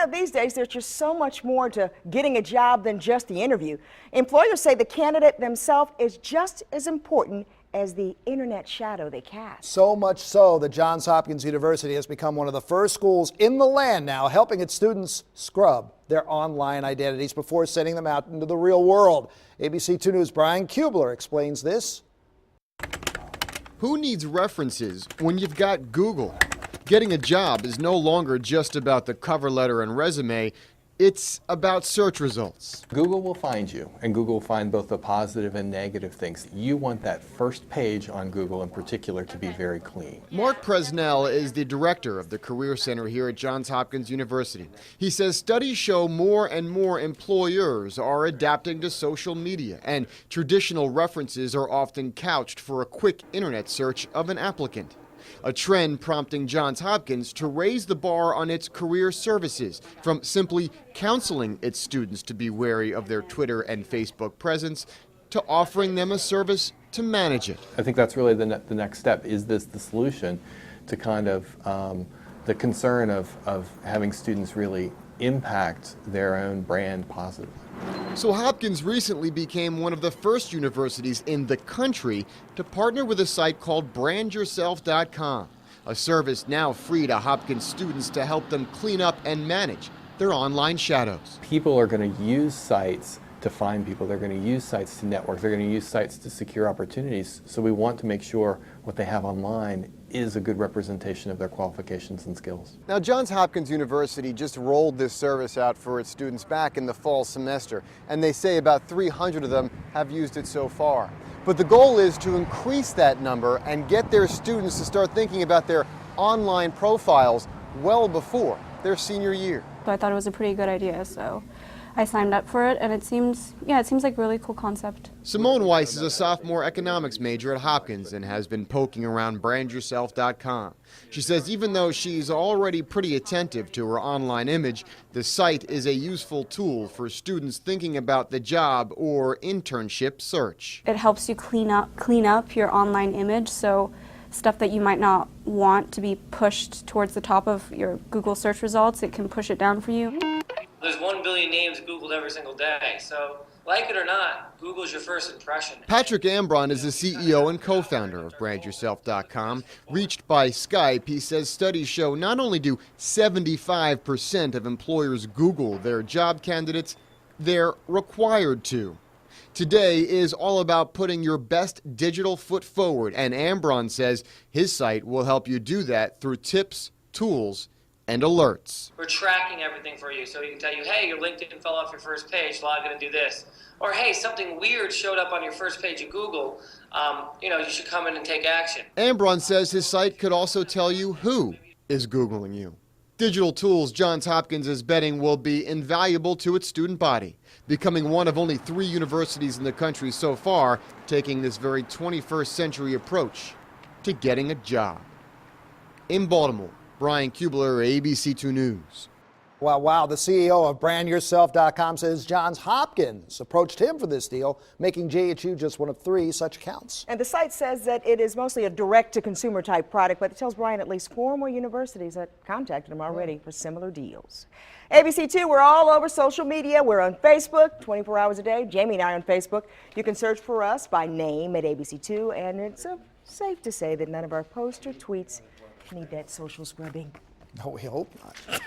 know, these days there's just so much more to getting a job than just the interview. Employers say the candidate themselves is just as important as the internet shadow they cast. So much so that Johns Hopkins University has become one of the first schools in the land now helping its students scrub their online identities before sending them out into the real world. ABC 2 News' Brian Kubler explains this. Who needs references when you've got Google? Getting a job is no longer just about the cover letter and resume. It's about search results. Google will find you, and Google will find both the positive and negative things. You want that first page on Google in particular to be very clean. Mark Presnell is the director of the Career Center here at Johns Hopkins University. He says studies show more and more employers are adapting to social media, and traditional references are often couched for a quick internet search of an applicant. A trend prompting Johns Hopkins to raise the bar on its career services, from simply counseling its students to be wary of their Twitter and Facebook presence, to offering them a service to manage it. I think that's really the next step. Is this the solution to kind of the concern of having students really impact their own brand positively? So Hopkins recently became one of the first universities in the country to partner with a site called brandyourself.com, a service now free to Hopkins students to help them clean up and manage their online shadows. People are going to use sites to find people. They're going to use sites to network. They're going to use sites to secure opportunities. So we want to make sure what they have online is a good representation of their qualifications and skills. Now, Johns Hopkins University just rolled this service out for its students back in the fall semester, and they say about 300 of them have used it so far. But the goal is to increase that number and get their students to start thinking about their online profiles well before their senior year. So I thought it was a pretty good idea, so I signed up for it, and it seems like a really cool concept. Simone Weiss is a sophomore economics major at Hopkins and has been poking around brandyourself.com. She says even though she's already pretty attentive to her online image, the site is a useful tool for students thinking about the job or internship search. It helps you clean up your online image, so stuff that you might not want to be pushed towards the top of your Google search results, it can push it down for you. There's 1 billion names Googled every single day, so like it or not, Google's your first impression. Patrick Ambron is the CEO and co-founder of brandyourself.com. Reached by Skype, he says studies show not only do 75% of employers Google their job candidates, they're required to. Today is all about putting your best digital foot forward, and Ambron says his site will help you do that through tips, tools, and alerts. We're tracking everything for you, so we can tell you, hey, your LinkedIn fell off your first page, log in and do this. Or hey, something weird showed up on your first page of Google, you should come in and take action. Ambron says his site could also tell you who is Googling you. Digital tools Johns Hopkins is betting will be invaluable to its student body, becoming one of only 3 universities in the country so far taking this very 21st century approach to getting a job. In Baltimore, Brian Kubler, ABC 2 News. Wow. The CEO of brandyourself.com says Johns Hopkins approached him for this deal, making JHU just one of 3 such accounts. And the site says that it is mostly a direct-to-consumer type product, but it tells Brian at least 4 more universities that contacted him already for similar deals. ABC 2, we're all over social media. We're on Facebook 24 hours a day. Jamie and I are on Facebook. You can search for us by name at ABC 2, and it's safe to say that none of our posts or tweets need that social scrubbing. No, we hope not.